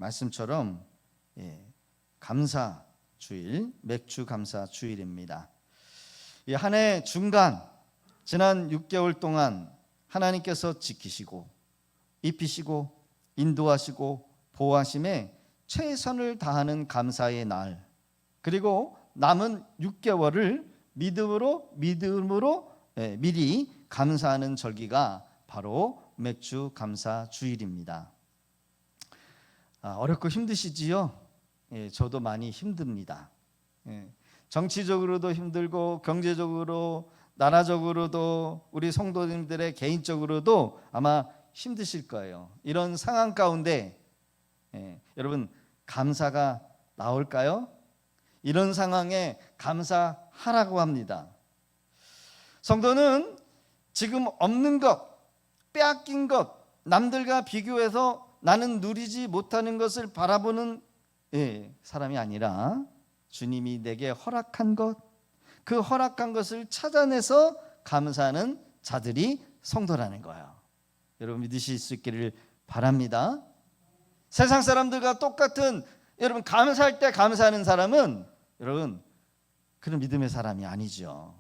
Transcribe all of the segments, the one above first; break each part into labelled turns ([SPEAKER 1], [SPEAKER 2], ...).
[SPEAKER 1] 말씀처럼 감사 주일, 맥주 감사 주일입니다. 이 한 해 중간 지난 6개월 동안 하나님께서 지키시고 입히시고 인도하시고 보호하심에 최선을 다하는 감사의 날, 그리고 남은 6개월을 믿음으로 미리 감사하는 절기가 바로 맥주 감사 주일입니다. 어렵고 힘드시지요? 저도 많이 힘듭니다. 정치적으로도 힘들고 경제적으로, 나라적으로도, 우리 성도님들의 개인적으로도 아마 힘드실 거예요. 이런 상황 가운데 여러분 감사가 나올까요? 이런 상황에 감사하라고 합니다. 성도는 지금 없는 것, 빼앗긴 것, 남들과 비교해서 나는 누리지 못하는 것을 바라보는 사람이 아니라 주님이 내게 허락한 것, 그 허락한 것을 찾아내서 감사하는 자들이 성도라는 거예요. 여러분 믿으실 수 있기를 바랍니다. 세상 사람들과 똑같은, 여러분 감사할 때 감사하는 사람은 여러분 그런 믿음의 사람이 아니죠.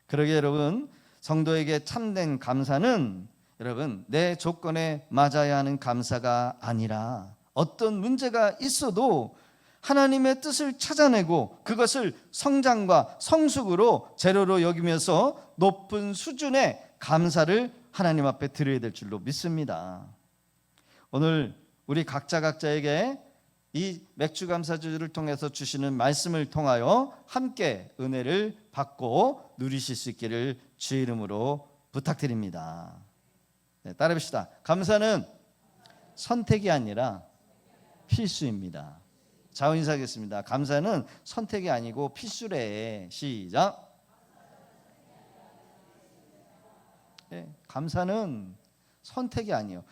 [SPEAKER 1] 그러게 여러분, 성도에게 참된 감사는 여러분 내 조건에 맞아야 하는 감사가 아니라 어떤 문제가 있어도 하나님의 뜻을 찾아내고 그것을 성장과 성숙으로 재료로 여기면서 높은 수준의 감사를 하나님 앞에 드려야 될 줄로 믿습니다. 오늘 우리 각자에게 이 맥주 감사주를 통해서 주시는 말씀을 통하여 함께 은혜를 받고 누리실 수 있기를 주의 이름으로 부탁드립니다. 따라해 봅시다. 감사는 선택이 아니라 필수입니다. 자, 인사하겠습니다. 감사는 선택이 아니고 필수래. 시작. 감사는 선택이 아니에요.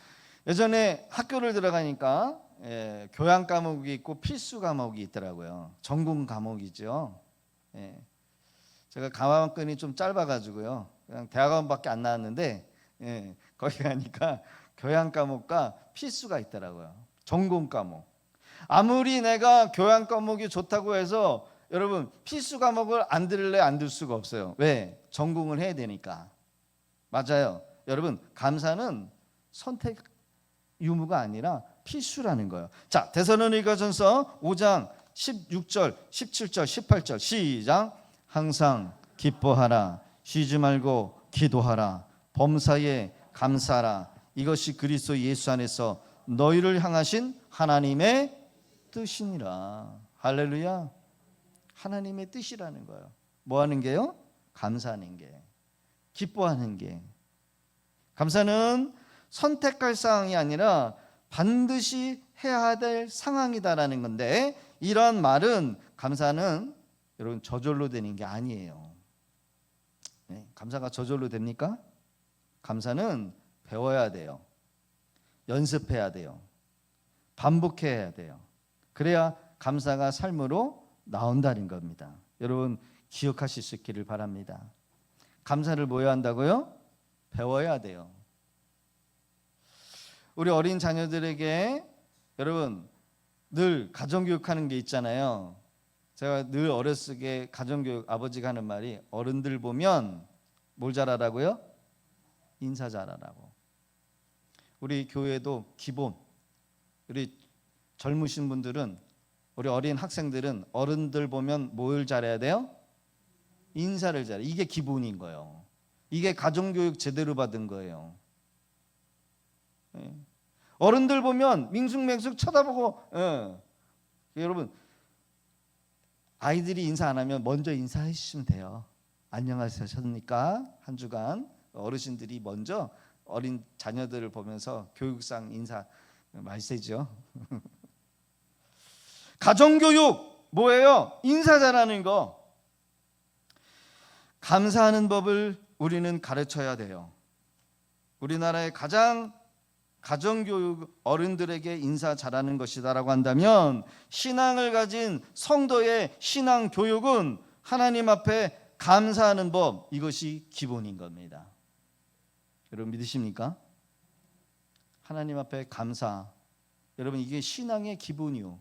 [SPEAKER 1] 예전에 학교를 들어가니까 교양 과목이 있고 필수 과목이 있더라고요. 전공 과목이죠. 제가 가방끈이 좀 짧아가지고요, 그냥 대학원밖에 안 나왔는데 거기 가니까 교양 과목과 필수가 있더라고요. 전공 과목. 아무리 내가 교양 과목이 좋다고 해서 여러분 필수 과목을 안 들을래 안 들 수가 없어요. 왜? 전공을 해야 되니까. 맞아요. 여러분 감사는 선택 유무가 아니라 필수라는 거예요. 자, 데살로니가전서 5장 16절, 17절, 18절 시작. 항상 기뻐하라, 쉬지 말고 기도하라, 범사에 감사하라. 이것이 그리스도 예수 안에서 너희를 향하신 하나님의 뜻이니라. 할렐루야. 하나님의 뜻이라는 거예요. 뭐 하는 게요? 감사하는 게, 기뻐하는 게. 감사는 선택할 상황이 아니라 반드시 해야 될 상황이다라는 건데, 이러한 말은 감사는 여러분 저절로 되는 게 아니에요. 감사가 저절로 됩니까? 감사는 배워야 돼요. 연습해야 돼요. 반복해야 돼요. 그래야 감사가 삶으로 나온다는 겁니다. 여러분 기억하실 수 있기를 바랍니다. 감사를 뭐 해야 한다고요? 배워야 돼요. 우리 어린 자녀들에게 여러분 늘 가정교육하는 게 있잖아요. 제가 늘 어렸을 때 가정교육 아버지가 하는 말이, 어른들 보면 뭘 잘하라고요? 인사 잘하라고. 우리 교회도 기본, 우리 젊으신 분들은, 우리 어린 학생들은 어른들 보면 뭘 잘해야 돼요? 인사를 잘해. 이게 기본인 거예요. 이게 가정교육 제대로 받은 거예요. 어른들 보면 밍숭맹숭 쳐다보고, 여러분 아이들이 인사 안 하면 먼저 인사해 주시면 돼요. 안녕하십니까? 한 주간 어르신들이 먼저 어린 자녀들을 보면서 교육상 인사 말세죠. 가정교육 뭐예요? 인사 잘하는 거. 감사하는 법을 우리는 가르쳐야 돼요. 우리나라의 가장 가정교육, 어른들에게 인사 잘하는 것이다라고 한다면, 신앙을 가진 성도의 신앙교육은 하나님 앞에 감사하는 법, 이것이 기본인 겁니다. 여러분 믿으십니까? 하나님 앞에 감사, 여러분 이게 신앙의 기본이요.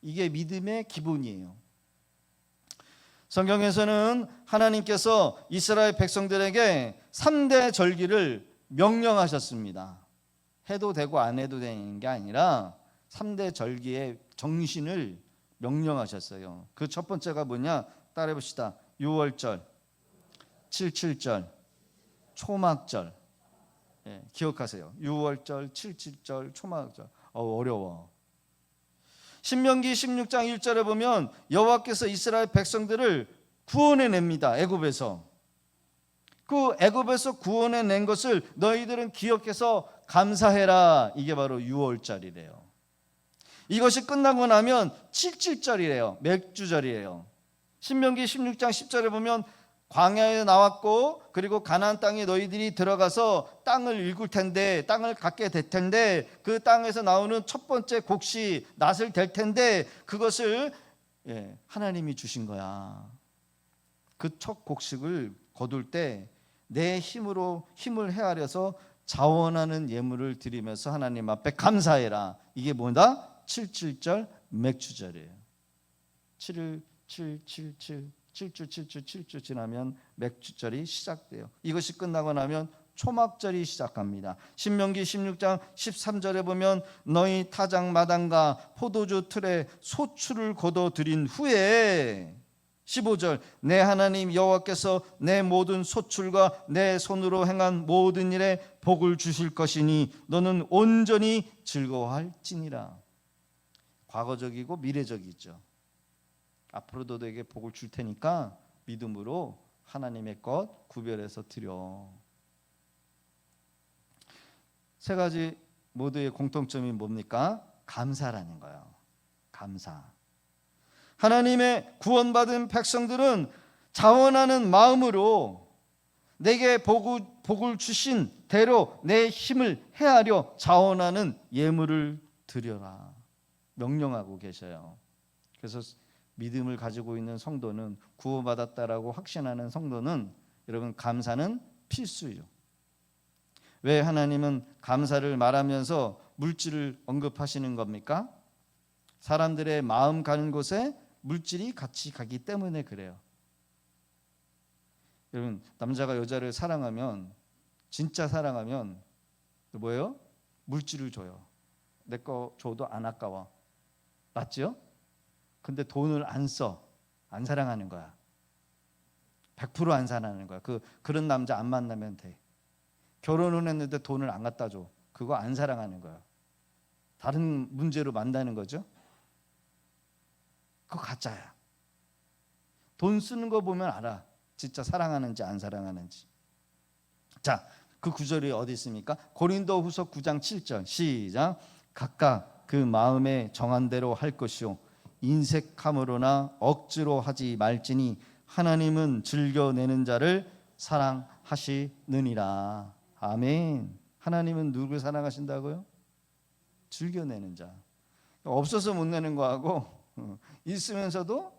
[SPEAKER 1] 이게 믿음의 기본이에요. 성경에서는 하나님께서 이스라엘 백성들에게 3대 절기를 명령하셨습니다. 해도 되고 안 해도 되는 게 아니라 3대 절기의 정신을 명령하셨어요. 그 첫 번째가 뭐냐? 따라해 봅시다. 6월절, 77절, 초막절. 기억하세요. 6월절, 77절, 초막절. 어려워. 신명기 16장 1절에 보면 여호와께서 이스라엘 백성들을 구원해냅니다. 애굽에서. 그 애굽에서 구원해낸 것을 너희들은 기억해서 감사해라. 이게 바로 6월절이래요. 이것이 끝나고 나면 77절이래요. 맥주절이에요. 신명기 16장 10절에 보면 광야에 나왔고 그리고 가나안 땅에 너희들이 들어가서 땅을 일굴 텐데 땅을 갖게 될 텐데 그 땅에서 나오는 첫 번째 곡식 낫을 댈 텐데 그것을 하나님이 주신 거야. 그 첫 곡식을 거둘 때 내 힘으로 힘을 헤아려서 자원하는 예물을 드리면서 하나님 앞에 감사해라. 이게 뭐다? 77절 맥주절이에요. 7일 777 7주 7주 7주 지나면 맥주절이 시작돼요. 이것이 끝나고 나면 초막절이 시작합니다. 신명기 16장 13절에 보면 너희 타작 마당과 포도주 틀에 소출을 거둬 드린 후에 15절 내 하나님 여호와께서 내 모든 소출과 내 손으로 행한 모든 일에 복을 주실 것이니 너는 온전히 즐거워할지니라. 과거적이고 미래적이죠. 앞으로도 너에게 복을 줄 테니까 믿음으로 하나님의 것 구별해서 드려. 세 가지 모두의 공통점이 뭡니까? 감사라는 거예요. 감사. 하나님의 구원받은 백성들은 자원하는 마음으로 내게 복을 주신 대로 내 힘을 헤아려 자원하는 예물을 드려라 명령하고 계셔요. 그래서 믿음을 가지고 있는 성도는 구원받았다라고 확신하는 성도는 여러분 감사는 필수예요. 왜 하나님은 감사를 말하면서 물질을 언급하시는 겁니까? 사람들의 마음 가는 곳에 물질이 같이 가기 때문에 그래요. 여러분 남자가 여자를 사랑하면 진짜 사랑하면 뭐예요? 물질을 줘요. 내 거 줘도 안 아까워. 맞죠? 근데 돈을 안 써. 안 사랑하는 거야. 100% 안 사랑하는 거야. 그런 남자 안 만나면 돼. 결혼은 했는데 돈을 안 갖다 줘. 그거 안 사랑하는 거야. 다른 문제로 만나는 거죠. 그거 가짜야. 돈 쓰는 거 보면 알아. 진짜 사랑하는지 안 사랑하는지. 자, 그 구절이 어디 있습니까? 고린도후서 9장 7절 시작. 각각 그 마음에 정한 대로 할 것이요 인색함으로나 억지로 하지 말지니 하나님은 즐겨내는 자를 사랑하시느니라. 아멘. 하나님은 누구를 사랑하신다고요? 즐겨내는 자. 없어서 못 내는 거하고 있으면서도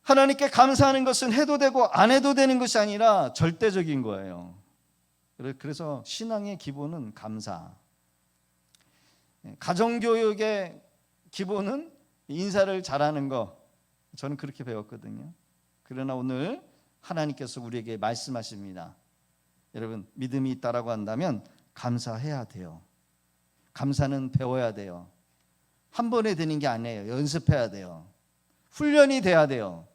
[SPEAKER 1] 하나님께 감사하는 것은 해도 되고 안 해도 되는 것이 아니라 절대적인 거예요. 그래서 신앙의 기본은 감사. 가정교육의 기본은 인사를 잘하는 거. 저는 그렇게 배웠거든요. 그러나 오늘 하나님께서 우리에게 말씀하십니다. 여러분 믿음이 있다라고 한다면 감사해야 돼요. 감사는 배워야 돼요. 한 번에 되는 게 아니에요. 연습해야 돼요. 훈련이 돼야 돼요.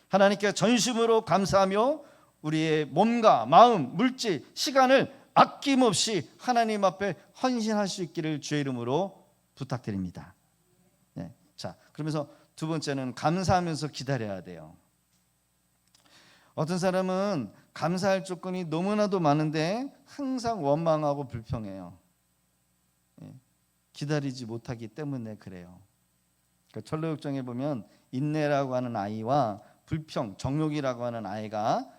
[SPEAKER 1] 하나님께 전심으로 감사하며 우리의 몸과 마음, 물질, 시간을 아낌없이 하나님 앞에 헌신할 수 있기를 주의 이름으로 부탁드립니다. 네. 자, 그러면서 두 번째는 감사하면서 기다려야 돼요. 어떤 사람은 감사할 조건이 너무나도 많은데 항상 원망하고 불평해요. 기다리지 못하기 때문에 그래요. 그러니까 철로역정에 보면 인내라고 하는 아이와 불평, 정욕이라고 하는 아이가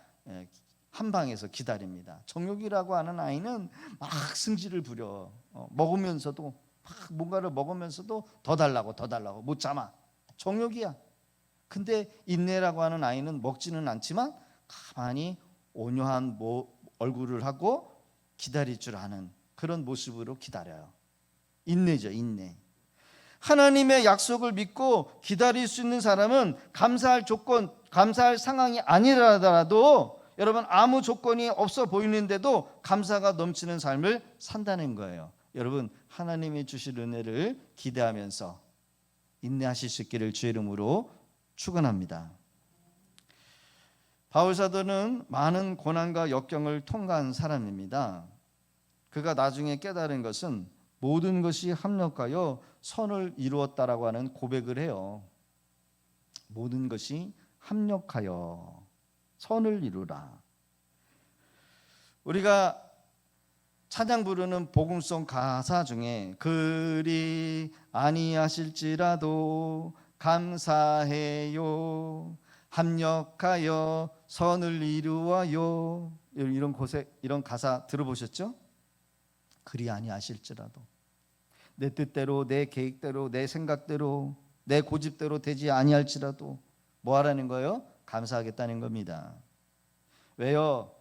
[SPEAKER 1] 한 방에서 기다립니다. 정욕이라고 하는 아이는 막 승질을 부려. 먹으면서도 막 뭔가를 먹으면서도 더 달라고 못 참아. 정욕이야. 근데 인내라고 하는 아이는 먹지는 않지만 가만히 온유한 얼굴을 하고 기다릴 줄 아는 그런 모습으로 기다려요. 인내죠, 인내. 하나님의 약속을 믿고 기다릴 수 있는 사람은 감사할 조건, 감사할 상황이 아니라더라도 여러분 아무 조건이 없어 보이는데도 감사가 넘치는 삶을 산다는 거예요. 여러분 하나님이 주실 은혜를 기대하면서 인내하실 수 있기를 주의 이름으로 축원합니다. 바울 사도는 많은 고난과 역경을 통과한 사람입니다. 그가 나중에 깨달은 것은 모든 것이 합력하여 선을 이루었다라고 하는 고백을 해요. 모든 것이 합력하여 선을 이루라. 우리가 찬양 부르는 복음송 가사 중에 그리 아니하실지라도 감사해요 합력하여 선을 이루어요. 이런 가사 들어보셨죠? 그리 아니하실지라도 내 뜻대로 내 계획대로 내 생각대로 내 고집대로 되지 아니할지라도 뭐 하라는 거예요? 감사하겠다는 겁니다. 왜요?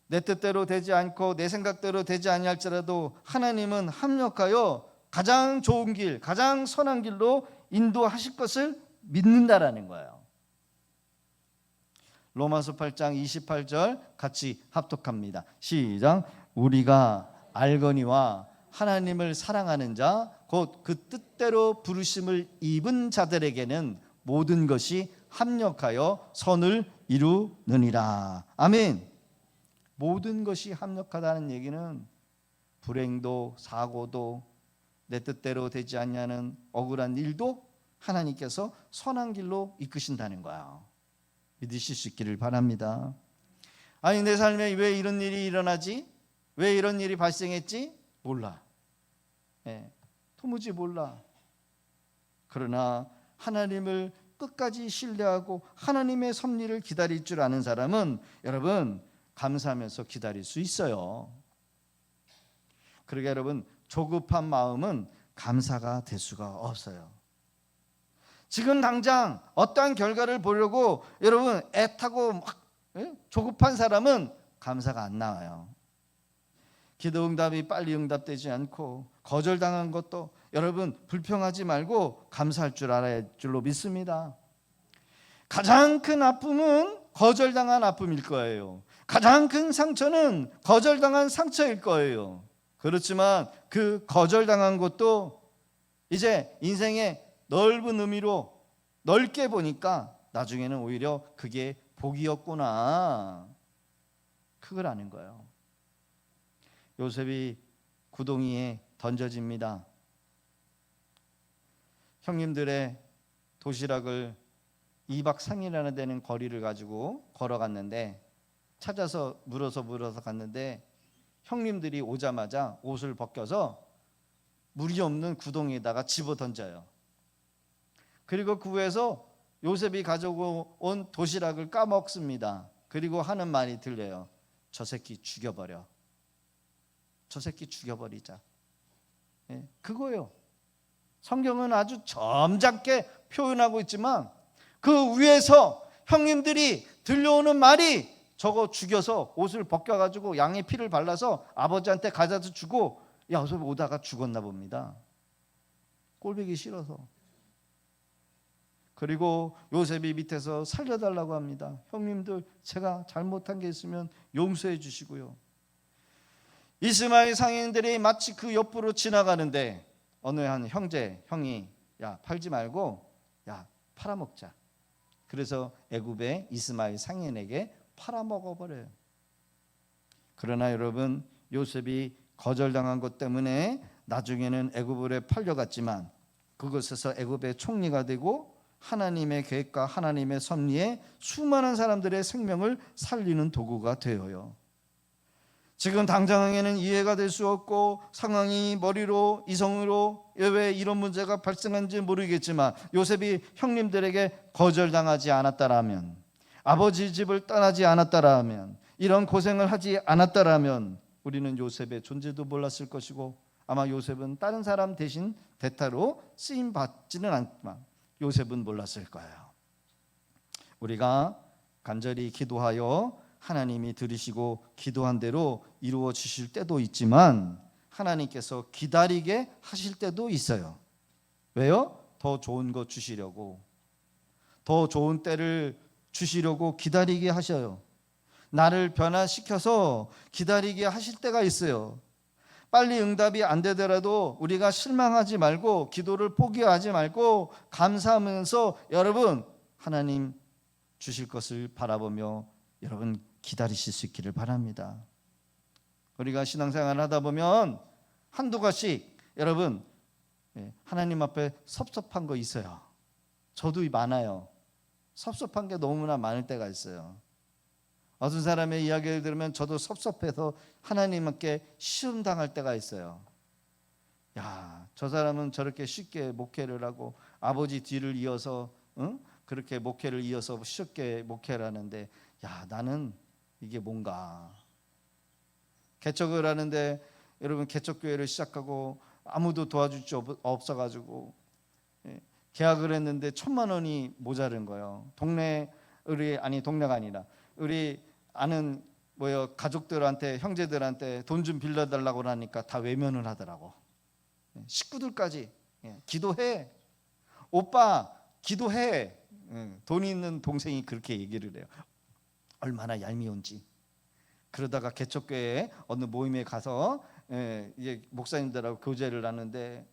[SPEAKER 1] 내 뜻대로 되지 않고 내 생각대로 되지 아니할지라도 하나님은 합력하여 가장 좋은 길, 가장 선한 길로 인도하실 것을 믿는다라는 거예요. 로마서 8장 28절 같이 합독합니다. 시작. 우리가 알거니와 하나님을 사랑하는 자 곧 그 뜻대로 부르심을 입은 자들에게는 모든 것이 합력하여 선을 이루느니라. 아멘. 모든 것이 합력하다는 얘기는 불행도 사고도 내 뜻대로 되지 않냐는 억울한 일도 하나님께서 선한 길로 이끄신다는 거야. 믿으실 수 있기를 바랍니다. 아니 내 삶에 왜 이런 일이 일어나지? 왜 이런 일이 발생했지? 몰라. 도무지 몰라. 그러나 하나님을 끝까지 신뢰하고 하나님의 섭리를 기다릴 줄 아는 사람은 여러분 감사하면서 기다릴 수 있어요. 그러게 여러분 조급한 마음은 감사가 될 수가 없어요. 지금 당장 어떠한 결과를 보려고 여러분 애타고 막 조급한 사람은 감사가 안 나와요. 기도 응답이 빨리 응답되지 않고 거절당한 것도 여러분 불평하지 말고 감사할 줄 알아야 할 줄로 믿습니다. 가장 큰 아픔은 거절당한 아픔일 거예요. 가장 큰 상처는 거절당한 상처일 거예요. 그렇지만 그 거절당한 것도 이제 인생의 넓은 의미로 넓게 보니까 나중에는 오히려 그게 복이었구나. 그걸 아는 거예요. 요셉이 구덩이에 던져집니다. 형님들의 도시락을 2박 3일이나 되는 거리를 가지고 걸어갔는데 찾아서 물어서 갔는데 형님들이 오자마자 옷을 벗겨서 물이 없는 구덩이에다가 집어 던져요. 그리고 그 후에서 요셉이 가지고 온 도시락을 까먹습니다. 그리고 하는 말이 들려요. 저 새끼 죽여버려. 저 새끼 죽여버리자. 그거예요. 성경은 아주 점잖게 표현하고 있지만 그 위에서 형님들이 들려오는 말이 저거 죽여서 옷을 벗겨가지고 양의 피를 발라서 아버지한테 가져다 주고 요셉 오다가 죽었나 봅니다. 꼴보기 싫어서. 그리고 요셉이 밑에서 살려달라고 합니다. 형님들 제가 잘못한 게 있으면 용서해 주시고요. 이스마엘 상인들이 마치 그 옆으로 지나가는데 어느 한 형이 야 팔지 말고 야 팔아먹자. 그래서 애굽의 이스마엘 상인에게 팔아먹어버려요. 그러나 여러분 요셉이 거절당한 것 때문에 나중에는 애굽으로 팔려갔지만 그곳에서 애굽의 총리가 되고 하나님의 계획과 하나님의 섭리에 수많은 사람들의 생명을 살리는 도구가 되어요. 지금 당장에는 이해가 될 수 없고 상황이 머리로 이성으로 왜 이런 문제가 발생한지 모르겠지만 요셉이 형님들에게 거절당하지 않았다라면 아버지 집을 떠나지 않았다라면 이런 고생을 하지 않았다라면 우리는 요셉의 존재도 몰랐을 것이고 아마 요셉은 다른 사람 대신 대타로 쓰임 받지는 않지만 요셉은 몰랐을 거예요. 우리가 간절히 기도하여 하나님이 들으시고 기도한 대로 이루어 주실 때도 있지만 하나님께서 기다리게 하실 때도 있어요. 왜요? 더 좋은 거 주시려고, 더 좋은 때를 주시려고 기다리게 하셔요. 나를 변화시켜서 기다리게 하실 때가 있어요. 빨리 응답이 안 되더라도 우리가 실망하지 말고 기도를 포기하지 말고 감사하면서 여러분 하나님 주실 것을 바라보며 여러분 기다리실 수 있기를 바랍니다. 우리가 신앙생활을 하다 보면 한두 가지씩 여러분 하나님 앞에 섭섭한 거 있어요. 저도 많아요. 섭섭한 게 너무나 많을 때가 있어요. 어떤 사람의 이야기를 들으면 저도 섭섭해서 하나님께 시험당할 때가 있어요. 야, 저 사람은 저렇게 쉽게 목회를 하고 아버지 뒤를 이어서 그렇게 목회를 이어서 쉽게 목회를 하는데 야, 나는 이게 뭔가. 개척을 하는데 여러분 개척교회를 시작하고 아무도 도와줄 수 없어가지고 계약을 했는데 1,000만 원이 모자른 거예요. 동네가 아니라 우리 아는 가족들한테 형제들한테 돈 좀 빌려달라고 하니까 다 외면을 하더라고. 식구들까지 기도해, 오빠 기도해. 돈 있는 동생이 그렇게 얘기를 해요. 얼마나 얄미운지. 그러다가 개척교회에 어느 모임에 가서 이제 목사님들하고 교제를 하는데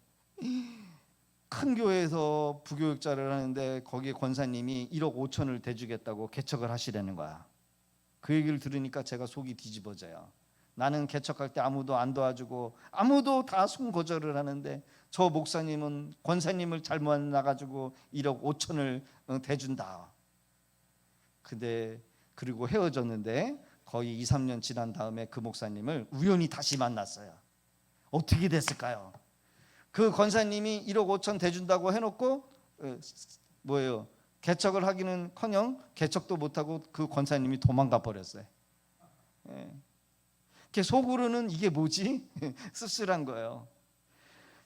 [SPEAKER 1] 큰 교회에서 부교육자를 하는데 거기에 권사님이 1억 5천을 대주겠다고 개척을 하시려는 거야. 그 얘기를 들으니까 제가 속이 뒤집어져요. 나는 개척할 때 아무도 안 도와주고 아무도 다 손거절을 하는데 저 목사님은 권사님을 잘못 만나가지고 1억 5천을 대준다. 근데 그리고 헤어졌는데 거의 2, 3년 지난 다음에 그 목사님을 우연히 다시 만났어요. 어떻게 됐을까요? 그 권사님이 1억 5천 대준다고 해놓고 개척을 하기는커녕 개척도 못하고 그 권사님이 도망가 버렸어요. 속으로는 이게 뭐지? 씁쓸한 거예요.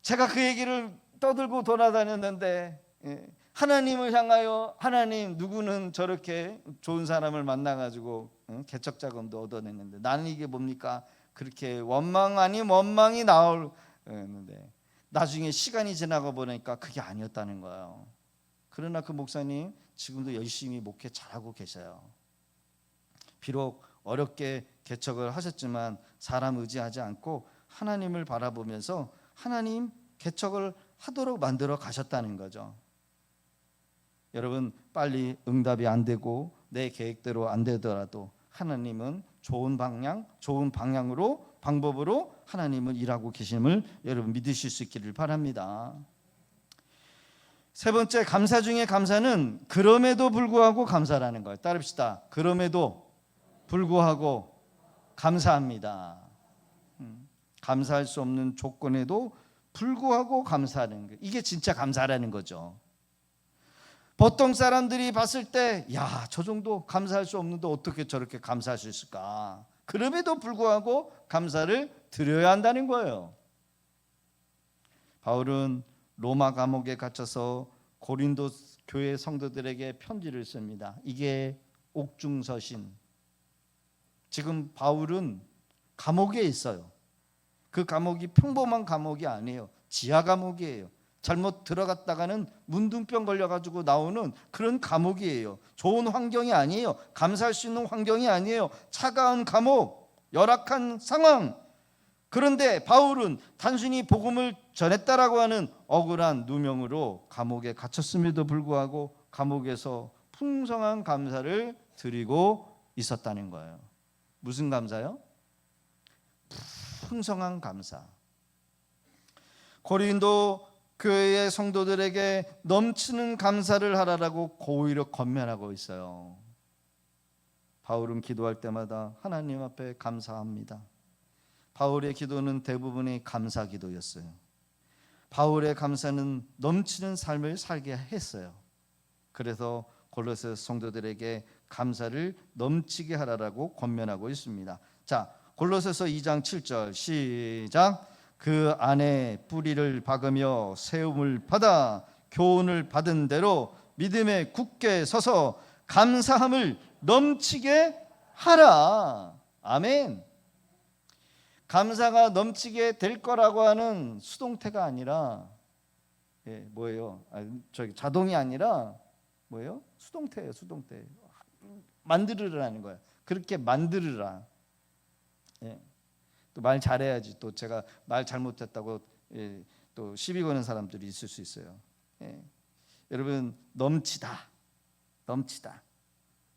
[SPEAKER 1] 제가 그 얘기를 떠들고 돌아다녔는데 하나님을 향하여 하나님 누구는 저렇게 좋은 사람을 만나가지고 개척 자금도 얻어냈는데 나는 이게 뭡니까? 그렇게 원망 아닌 원망이 나오는데 나중에 시간이 지나가 보니까 그게 아니었다는 거예요. 그러나 그 목사님 지금도 열심히 목회 잘하고 계셔요. 비록 어렵게 개척을 하셨지만 사람 의지하지 않고 하나님을 바라보면서 하나님 개척을 하도록 만들어 가셨다는 거죠. 여러분 빨리 응답이 안 되고 내 계획대로 안 되더라도 하나님은 좋은 방법으로 하나님은 일하고 계심을 여러분 믿으실 수 있기를 바랍니다. 세 번째, 감사 중에 감사는 그럼에도 불구하고 감사라는 거예요. 따릅시다. 그럼에도 불구하고 감사합니다. 감사할 수 없는 조건에도 불구하고 감사하는 거예요. 이게 진짜 감사라는 거죠. 보통 사람들이 봤을 때 야, 저 정도 감사할 수 없는데 어떻게 저렇게 감사할 수 있을까? 그럼에도 불구하고 감사를 드려야 한다는 거예요. 바울은 로마 감옥에 갇혀서 고린도 교회 성도들에게 편지를 씁니다. 이게 옥중서신. 지금 바울은 감옥에 있어요. 그 감옥이 평범한 감옥이 아니에요. 지하 감옥이에요. 잘못 들어갔다가는 문둥병 걸려가지고 나오는 그런 감옥이에요. 좋은 환경이 아니에요. 감사할 수 있는 환경이 아니에요. 차가운 감옥, 열악한 상황. 그런데 바울은 단순히 복음을 전했다라고 하는 억울한 누명으로 감옥에 갇혔음에도 불구하고 감옥에서 풍성한 감사를 드리고 있었다는 거예요. 무슨 감사요? 풍성한 감사. 고린도 교회의 성도들에게 넘치는 감사를 하라고 고의로 권면하고 있어요. 바울은 기도할 때마다 하나님 앞에 감사합니다. 바울의 기도는 대부분이 감사 기도였어요. 바울의 감사는 넘치는 삶을 살게 했어요. 그래서 골로새 성도들에게 감사를 넘치게 하라고 권면하고 있습니다. 자, 골로새서 2장 7절 시작. 그 안에 뿌리를 박으며 세움을 받아 교훈을 받은 대로 믿음에 굳게 서서 감사함을 넘치게 하라. 아멘. 감사가 넘치게 될 거라고 하는 수동태가 아니라 뭐예요? 자동이 아니라 뭐예요? 수동태예요. 수동태. 만들으라는 거예요. 그렇게 만들으라. 또 말 잘해야지. 또 제가 말 잘못했다고 또 시비 거는 사람들이 있을 수 있어요. 여러분, 넘치다.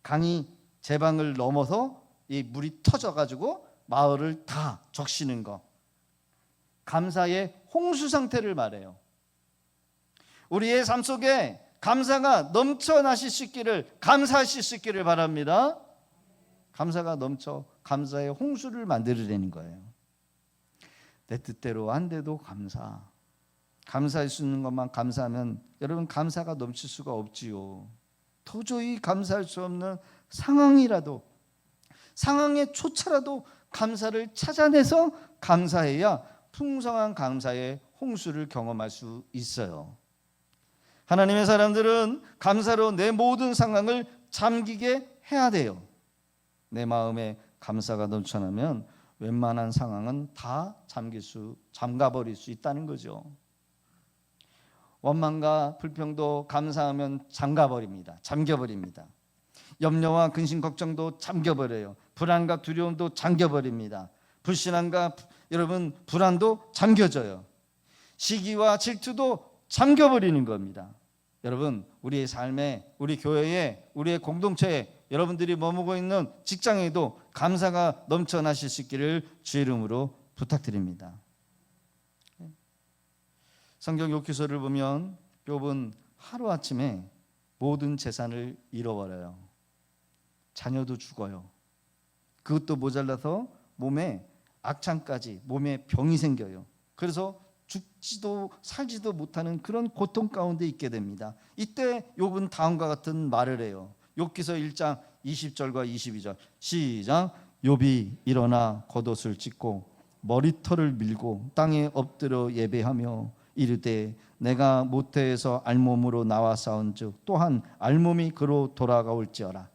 [SPEAKER 1] 강이 제방을 넘어서 이 물이 터져가지고 마을을 다 적시는 거. 감사의 홍수 상태를 말해요. 우리의 삶 속에 감사가 넘쳐나실 수 있기를, 감사하실 수 있기를 바랍니다. 감사가 넘쳐 감사의 홍수를 만들어내는 거예요. 내 뜻대로 안 돼도 감사할 수 있는 것만 감사하면 여러분, 감사가 넘칠 수가 없지요. 도저히 감사할 수 없는 상황에 조차라도 감사를 찾아내서 감사해야 풍성한 감사의 홍수를 경험할 수 있어요. 하나님의 사람들은 감사로 내 모든 상황을 잠기게 해야 돼요. 내 마음에 감사가 넘쳐나면 웬만한 상황은 다 잠가버릴 수 있다는 거죠. 원망과 불평도 감사하면 잠겨버립니다. 염려와 근심 걱정도 잠겨버려요. 불안과 두려움도 잠겨버립니다. 불신앙과 여러분 불안도 잠겨져요. 시기와 질투도 잠겨버리는 겁니다. 여러분, 우리의 삶에, 우리 교회에, 우리의 공동체에, 여러분들이 머무고 있는 직장에도 감사가 넘쳐나실 수 있기를 주의 이름으로 부탁드립니다. 성경 욥기서를 보면 욥은 하루아침에 모든 재산을 잃어버려요. 자녀도 죽어요. 그것도 모자라서 몸에 악창까지, 몸에 병이 생겨요. 그래서 죽지도 살지도 못하는 그런 고통 가운데 있게 됩니다. 이때 욥은 다음과 같은 말을 해요. 욥기서 1장 20절과 22절 시작. 욥이 일어나 겉옷을 찢고 머리털을 밀고 땅에 엎드려 예배하며 이르되 내가 모태에서 알몸으로 나와 싸운즉 또한 알몸이 그로 돌아가올지어라.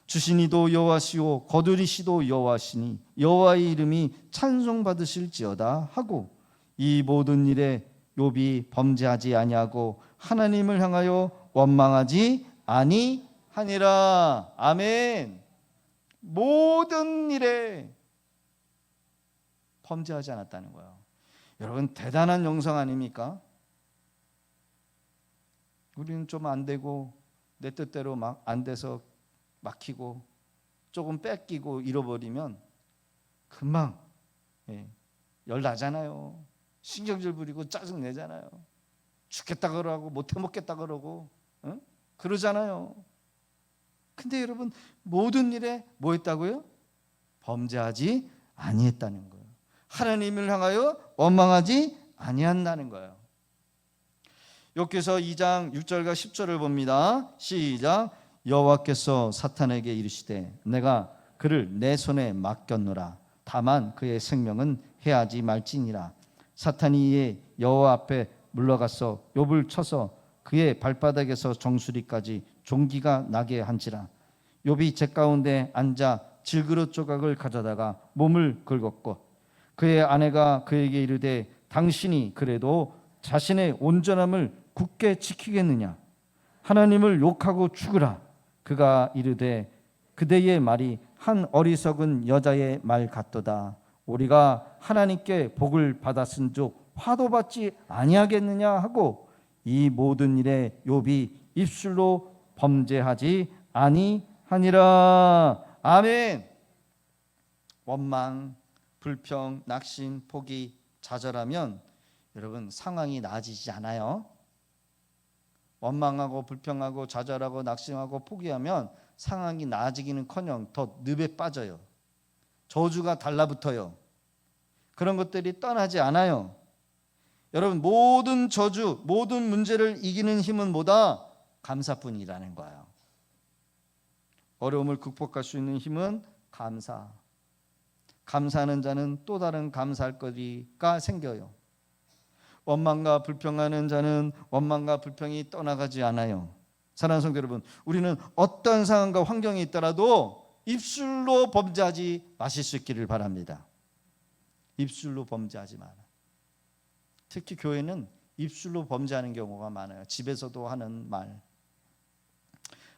[SPEAKER 1] 주신이도 여호와시오 거두리시도 여호와시니 여호와의 이름이 찬송받으실지어다 하고 이 모든 일에 욥이 범죄하지 아니하고 하나님을 향하여 원망하지 아니하니라. 아멘. 모든 일에 범죄하지 않았다는 거예요. 여러분, 대단한 영성 아닙니까? 우리는 좀 안 되고 내 뜻대로 막 안 돼서 막히고 조금 뺏기고 잃어버리면 금방 열 나잖아요. 신경질 부리고 짜증 내잖아요. 죽겠다 그러고 못 해먹겠다 그러고 그러잖아요. 근데 여러분, 모든 일에 뭐 했다고요? 범죄하지 아니했다는 거예요. 하나님을 향하여 원망하지 아니한다는 거예요. 욥기서 2장 6절과 10절을 봅니다. 시작. 여호와께서 사탄에게 이르시되 내가 그를 내 손에 맡겼노라. 다만 그의 생명은 해하지 말지니라. 사탄이 이에 여호와 앞에 물러가서 욥을 쳐서 그의 발바닥에서 정수리까지 종기가 나게 한지라. 욥이 제 가운데 앉아 질그릇 조각을 가져다가 몸을 긁었고 그의 아내가 그에게 이르되 당신이 그래도 자신의 온전함을 굳게 지키겠느냐? 하나님을 욕하고 죽으라. 그가 이르되 그대의 말이 한 어리석은 여자의 말 같도다. 우리가 하나님께 복을 받았은즉 화도 받지 아니하겠느냐 하고 이 모든 일에 욥이 입술로 범죄하지 아니하니라. 아멘. 원망, 불평, 낙심, 포기, 좌절하면 여러분 상황이 나아지지 않아요. 원망하고 불평하고 좌절하고 낙심하고 포기하면 상황이 나아지기는커녕 더 늪에 빠져요. 저주가 달라붙어요. 그런 것들이 떠나지 않아요. 여러분, 모든 저주, 모든 문제를 이기는 힘은 뭐다? 감사뿐이라는 거예요. 어려움을 극복할 수 있는 힘은 감사. 감사하는 자는 또 다른 감사할 거리가 생겨요. 원망과 불평하는 자는 원망과 불평이 떠나가지 않아요. 사랑하는 성도 여러분, 우리는 어떤 상황과 환경이 있더라도 입술로 범죄하지 마실 수 있기를 바랍니다. 입술로 범죄하지 마라. 특히 교회는 입술로 범죄하는 경우가 많아요. 집에서도 하는 말,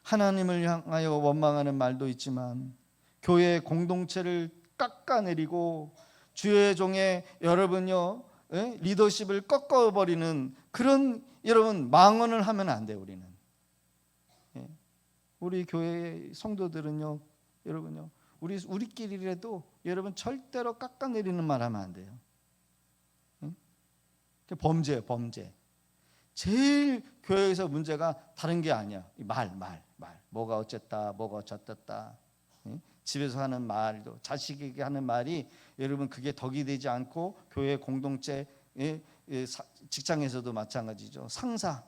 [SPEAKER 1] 하나님을 향하여 원망하는 말도 있지만 교회 공동체를 깎아내리고 주의 종의 여러분요 리더십을 꺾어버리는 그런 여러분 망언을 하면 안 돼요. 우리 교회 성도들은요 여러분요 우리끼리라도 여러분 절대로 깎아내리는 말 하면 안 돼요. 범죄예요, 범죄. 제일 교회에서 문제가 다른 게 아니야. 말. 뭐가 어쨌다, 뭐가 어쨌다. 집에서 하는 말도, 자식에게 하는 말이 여러분 그게 덕이 되지 않고 교회 공동체, 직장에서도 마찬가지죠. 상사.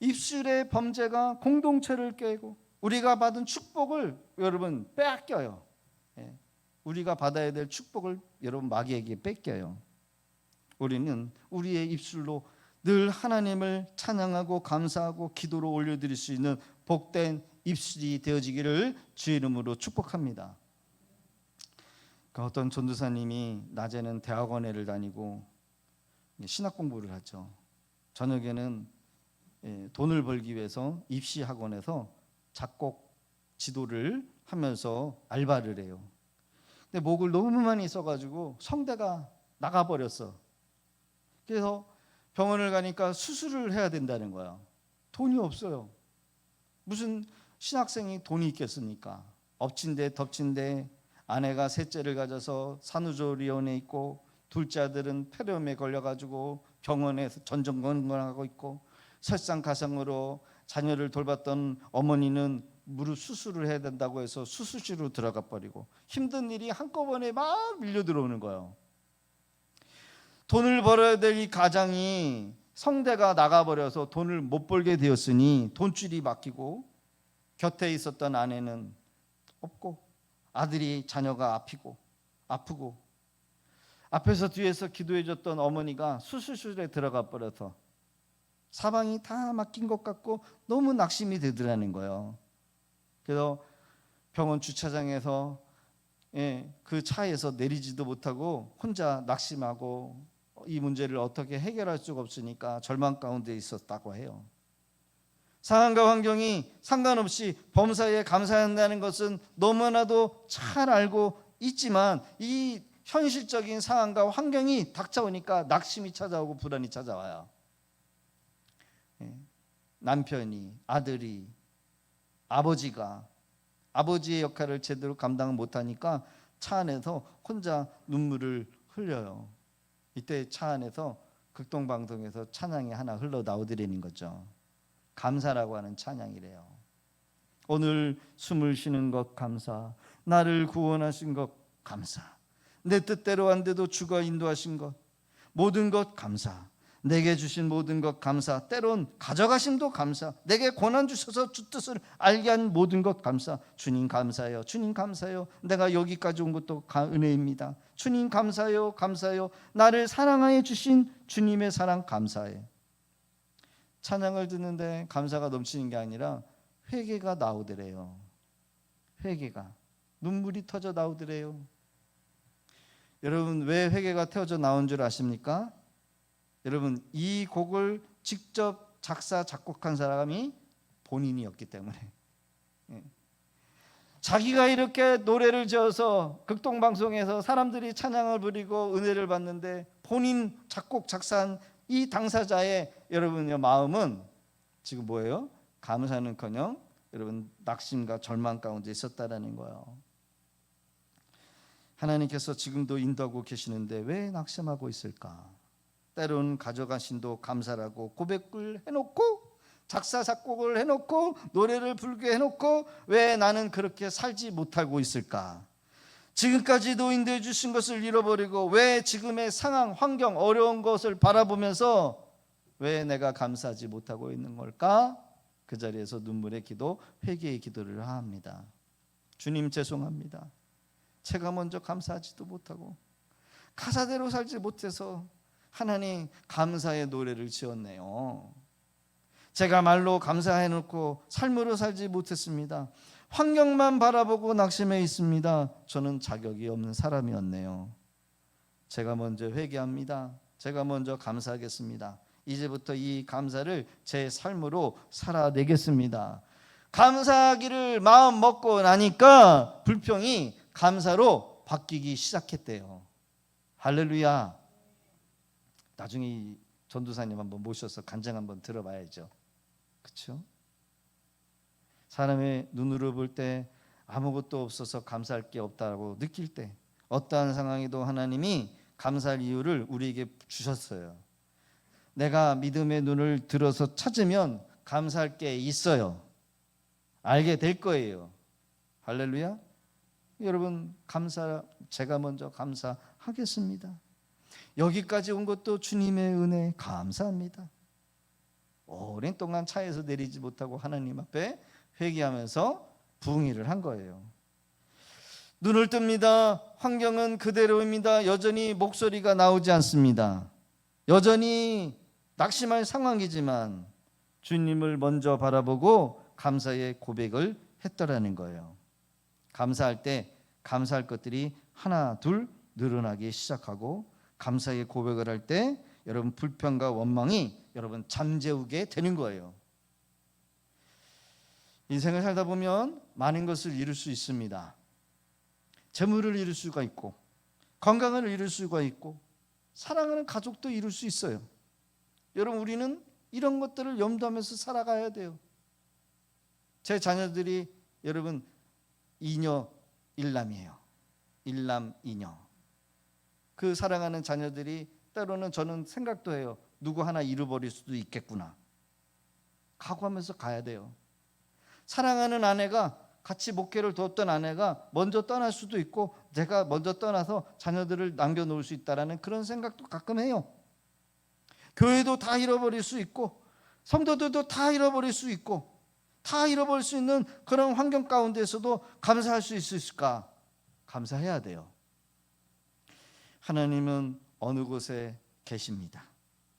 [SPEAKER 1] 입술의 범죄가 공동체를 깨고 우리가 받은 축복을 여러분 빼앗겨요. 우리가 받아야 될 축복을 여러분 마귀에게 뺏겨요. 우리는 우리의 입술로 늘 하나님을 찬양하고 감사하고 기도로 올려드릴 수 있는 복된 입술이 되어지기를 주의 이름으로 축복합니다. 어떤 전도사님이 낮에는 대학원에를 다니고 신학 공부를 하죠. 저녁에는 돈을 벌기 위해서 입시학원에서 작곡 지도를 하면서 알바를 해요. 근데 목을 너무 많이 써가지고 성대가 나가버렸어. 그래서 병원을 가니까 수술을 해야 된다는 거야. 돈이 없어요. 무슨 신학생이 돈이 있겠습니까? 엎친 데 덮친 데 아내가 셋째를 가져서 산후조리원에 있고 둘째 아들은 폐렴에 걸려가지고 병원에서 전전긍긍하고 있고 설상가상으로 자녀를 돌봤던 어머니는 무릎 수술을 해야 된다고 해서 수술실로 들어가 버리고 힘든 일이 한꺼번에 막 밀려 들어오는 거예요. 돈을 벌어야 될 이 가장이 성대가 나가버려서 돈을 못 벌게 되었으니 돈줄이 막히고 곁에 있었던 아내는 없고 아들이 자녀가 아프고 앞에서 뒤에서 기도해줬던 어머니가 수술실에 들어가 버려서 사방이 다 막힌 것 같고 너무 낙심이 되더라는 거예요. 그래서 병원 주차장에서 그 차에서 내리지도 못하고 혼자 낙심하고 이 문제를 어떻게 해결할 수가 없으니까 절망 가운데 있었다고 해요. 상황과 환경이 상관없이 범사에 감사한다는 것은 너무나도 잘 알고 있지만 이 현실적인 상황과 환경이 닥쳐오니까 낙심이 찾아오고 불안이 찾아와요. 남편이, 아들이, 아버지가 아버지의 역할을 제대로 감당을 못하니까 차 안에서 혼자 눈물을 흘려요. 이때 차 안에서 극동방송에서 찬양이 하나 흘러나오더라는 거죠. 감사라고 하는 찬양이래요. 오늘 숨을 쉬는 것 감사, 나를 구원하신 것 감사, 내 뜻대로 안 돼도 주가 인도하신 것 모든 것 감사, 내게 주신 모든 것 감사, 때론 가져가심도 감사, 내게 권한 주셔서 주 뜻을 알게 한 모든 것 감사. 주님 감사해요. 주님 감사해요. 내가 여기까지 온 것도 은혜입니다. 주님 감사해요. 감사해요. 나를 사랑하여 주신 주님의 사랑 감사해. 찬양을 듣는데 감사가 넘치는 게 아니라 회개가 나오더래요. 회개가 눈물이 터져 나오더래요. 여러분 왜 회개가 터져 나온 줄 아십니까? 여러분 이 곡을 직접 작사 작곡한 사람이 본인이었기 때문에 자기가 이렇게 노래를 지어서 극동방송에서 사람들이 찬양을 부리고 은혜를 받는데 본인 작곡 작사한 이 당사자의 여러분의 마음은 지금 뭐예요? 감사는커녕 여러분 낙심과 절망 가운데 있었다라는 거예요. 하나님께서 지금도 인도하고 계시는데 왜 낙심하고 있을까? 때론 가져가신도 감사라고 고백을 해놓고 작사 작곡을 해놓고 노래를 부르게 해놓고 왜 나는 그렇게 살지 못하고 있을까? 지금까지도 인도해 주신 것을 잃어버리고 왜 지금의 상황, 환경, 어려운 것을 바라보면서 왜 내가 감사하지 못하고 있는 걸까? 그 자리에서 눈물의 기도, 회개의 기도를 합니다. 주님 죄송합니다. 제가 먼저 감사하지도 못하고 가사대로 살지 못해서 하나님 감사의 노래를 지었네요. 제가 말로 감사해놓고 삶으로 살지 못했습니다. 환경만 바라보고 낙심해 있습니다. 저는 자격이 없는 사람이었네요. 제가 먼저 회개합니다. 제가 먼저 감사하겠습니다. 이제부터 이 감사를 제 삶으로 살아내겠습니다. 감사하기를 마음 먹고 나니까 불평이 감사로 바뀌기 시작했대요. 할렐루야. 나중에 이 전도사님 한번 모셔서 간증 한번 들어봐야죠. 그렇죠? 사람의 눈으로 볼 때 아무것도 없어서 감사할 게 없다고 느낄 때, 어떠한 상황에도 하나님이 감사할 이유를 우리에게 주셨어요. 내가 믿음의 눈을 들어서 찾으면 감사할 게 있어요. 알게 될 거예요. 할렐루야. 여러분, 제가 먼저 감사하겠습니다. 여기까지 온 것도 주님의 은혜 감사합니다. 오랜 동안 차에서 내리지 못하고 하나님 앞에 회개하면서 부응일을 한 거예요. 눈을 뜹니다. 환경은 그대로입니다. 여전히 목소리가 나오지 않습니다. 여전히 낙심할 상황이지만 주님을 먼저 바라보고 감사의 고백을 했더라는 거예요. 감사할 때 감사할 것들이 하나 둘 늘어나기 시작하고, 감사의 고백을 할 때 여러분 불평과 원망이 여러분 잠재우게 되는 거예요. 인생을 살다 보면 많은 것을 이룰 수 있습니다. 재물을 이룰 수가 있고, 건강을 이룰 수가 있고, 사랑하는 가족도 이룰 수 있어요. 여러분, 우리는 이런 것들을 염두하면서 살아가야 돼요. 제 자녀들이 여러분 이녀 일남이에요. 일남 이녀. 그 사랑하는 자녀들이 때로는 저는 생각도 해요. 누구 하나 잃어버릴 수도 있겠구나. 각오하면서 가야 돼요. 사랑하는 아내가, 같이 목회를 두었던 아내가 먼저 떠날 수도 있고, 제가 먼저 떠나서 자녀들을 남겨놓을 수 있다는 그런 생각도 가끔 해요. 교회도 다 잃어버릴 수 있고, 성도들도 다 잃어버릴 수 있고, 다 잃어버릴 수 있는 그런 환경 가운데서도 감사할 수 있을까? 감사해야 돼요. 하나님은 어느 곳에 계십니다.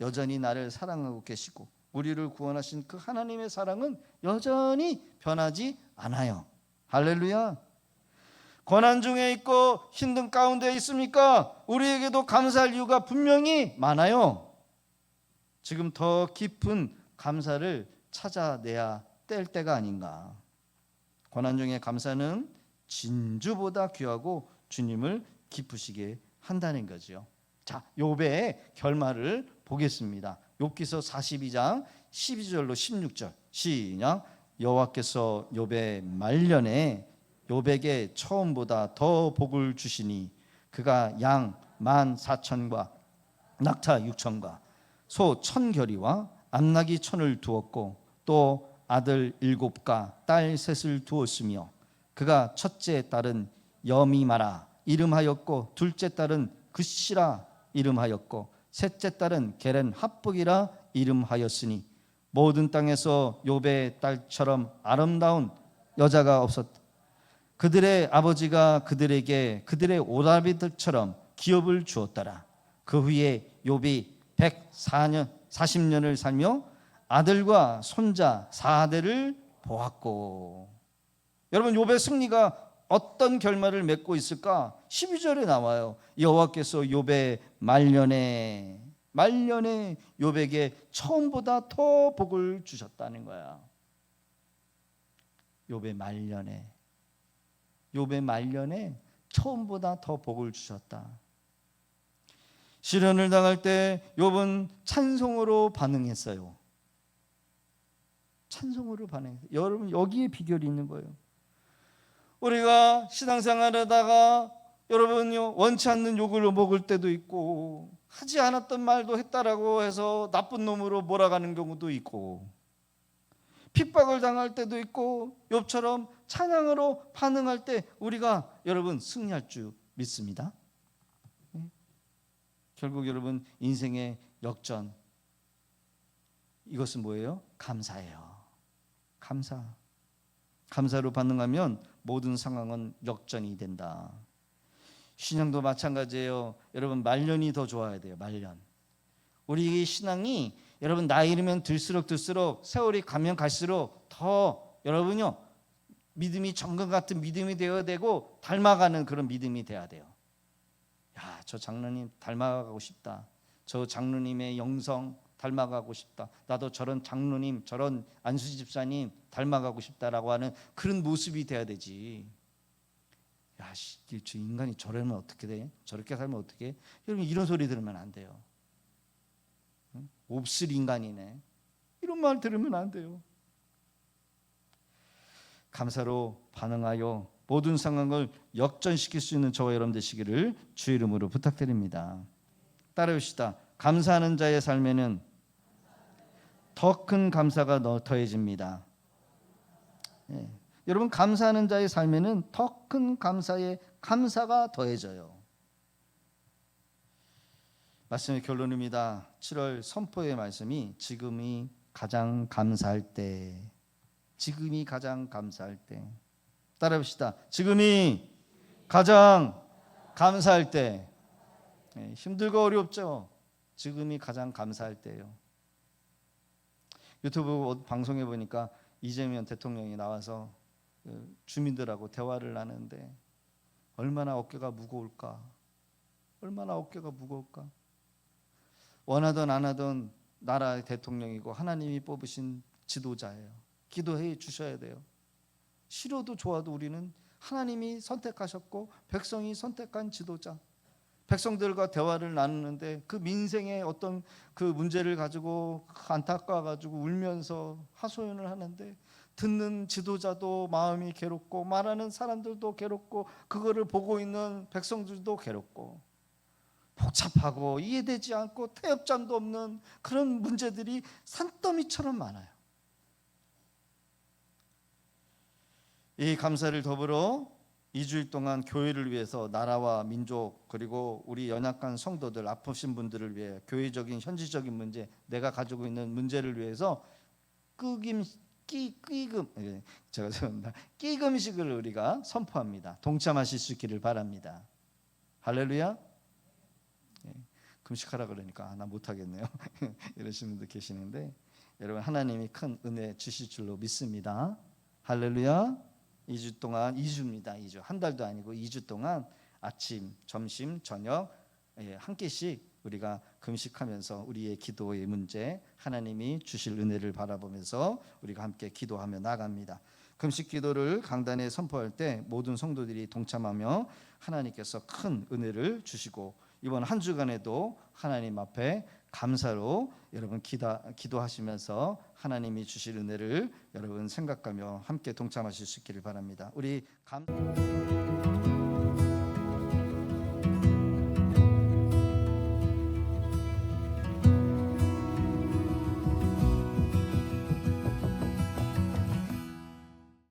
[SPEAKER 1] 여전히 나를 사랑하고 계시고, 우리를 구원하신 그 하나님의 사랑은 여전히 변하지 않아요. 할렐루야. 고난 중에 있고 힘든 가운데 있습니까? 우리에게도 감사할 이유가 분명히 많아요. 지금 더 깊은 감사를 찾아내야 될 때가 아닌가. 고난 중에 감사는 진주보다 귀하고 주님을 기쁘시게 한다는 거죠. 자, 욥의 결말을 보겠습니다. 욥기서 42장 12절로 16절 시작. 여호와께서 욥의 말년에 욥에게 처음보다 더 복을 주시니 그가 양 14,000과 낙타 6,000과 소 1,000결이와 암나기 1,000을 두었고, 또 아들 7과 딸 3을 두었으며, 그가 첫째 딸은 여미마라 이름하였고, 둘째 딸은 그시라 이름하였고, 셋째 딸은 게렌 합북이라 이름하였으니 모든 땅에서 욥의 딸처럼 아름다운 여자가 없었다. 그들의 아버지가 그들에게 그들의 오라비들처럼 기업을 주었더라. 그 후에 욥이 140년을 살며 아들과 손자 4대를 보았고. 여러분, 욥의 승리가 어떤 결말을 맺고 있을까? 12절에 나와요. 여호와께서 욥의 말년에 욥에게 처음보다 더 복을 주셨다는 거야. 욥의 말년에 처음보다 더 복을 주셨다. 시련을 당할 때 욥은 찬송으로 반응했어요. 찬송으로 반응했어요. 여러분, 여기에 비결이 있는 거예요. 우리가 신앙생활하다가 여러분요, 원치 않는 욕을 먹을 때도 있고, 하지 않았던 말도 했다라고 해서 나쁜 놈으로 몰아가는 경우도 있고, 핍박을 당할 때도 있고, 욥처럼 찬양으로 반응할 때 우리가 여러분 승리할 줄 믿습니다. 결국 여러분 인생의 역전, 이것은 뭐예요? 감사예요. 감사로 반응하면 모든 상황은 역전이 된다. 신앙도 마찬가지예요. 여러분, 말년이 더 좋아야 돼요. 말년. 우리 신앙이 여러분 나이 들면 들수록 세월이 가면 갈수록 더 여러분요 믿음이 정금 같은 믿음이 되어야 되고 닮아가는 그런 믿음이 돼야 돼요. 야, 저 장로님 닮아가고 싶다. 저 장로님의 영성 닮아가고 싶다. 나도 저런 장로님, 저런 안수 집사님 닮아가고 싶다라고 하는 그런 모습이 돼야 되지. 야, 저 인간이 저러면 어떻게 돼? 저렇게 살면 어떻게 해? 여러분 이런 소리 들으면 안 돼요. 응? 몹쓸 인간이네. 이런 말 들으면 안 돼요. 감사로 반응하여 모든 상황을 역전시킬 수 있는 저와 여러분 되시기를 주의 이름으로 부탁드립니다. 따라합시다. 감사하는 자의 삶에는 더 큰 감사가 더해집니다. 예. 여러분 감사하는 자의 삶에는 더 큰 감사가 더해져요. 말씀의 결론입니다. 7월 선포의 말씀이 지금이 가장 감사할 때, 지금이 가장 감사할 때. 따라합시다. 지금이 가장 감사할 때. 힘들고 어렵죠. 지금이 가장 감사할 때예요. 유튜브 방송에 보니까 이재명 대통령이 나와서 주민들하고 대화를 나누는데 얼마나 어깨가 무거울까. 얼마나 어깨가 무거울까. 원하던 안 하던 나라의 대통령이고 하나님이 뽑으신 지도자예요. 기도해 주셔야 돼요. 싫어도 좋아도 우리는 하나님이 선택하셨고 백성이 선택한 지도자, 백성들과 대화를 나누는데 그 민생의 어떤 그 문제를 가지고 안타까워 가지고 울면서 하소연을 하는데 듣는 지도자도 마음이 괴롭고 말하는 사람들도 괴롭고 그거를 보고 있는 백성들도 괴롭고 복잡하고 이해되지 않고 타협점도 없는 그런 문제들이 산더미처럼 많아요. 이 감사를 더불어 2주일 동안 교회를 위해서 나라와 민족 그리고 우리 연약한 성도들 아프신 분들을 위해 교회적인 현지적인 문제 내가 가지고 있는 문제를 위해서 끼금식을 우리가 선포합니다. 동참하실 수 있기를 바랍니다. 할렐루야. 금식하라 그러니까 나 못하겠네요. 이러시는 분들 계시는데 여러분 하나님이 큰 은혜 주실 줄로 믿습니다. 할렐루야. 2주 동안 2주입니다. 2주 한 달도 아니고 2주 동안 아침, 점심, 저녁 한 끼씩 우리가 금식하면서 우리의 기도의 문제 하나님이 주실 은혜를 바라보면서 우리가 함께 기도하며 나갑니다. 금식 기도를 강단에 선포할 때 모든 성도들이 동참하며 하나님께서 큰 은혜를 주시고 이번 한 주간에도 하나님 앞에 감사로 여러분 기도하시면서 하나님이 주실 은혜를 여러분 생각하며 함께 동참하실 수 있기를 바랍니다. 우리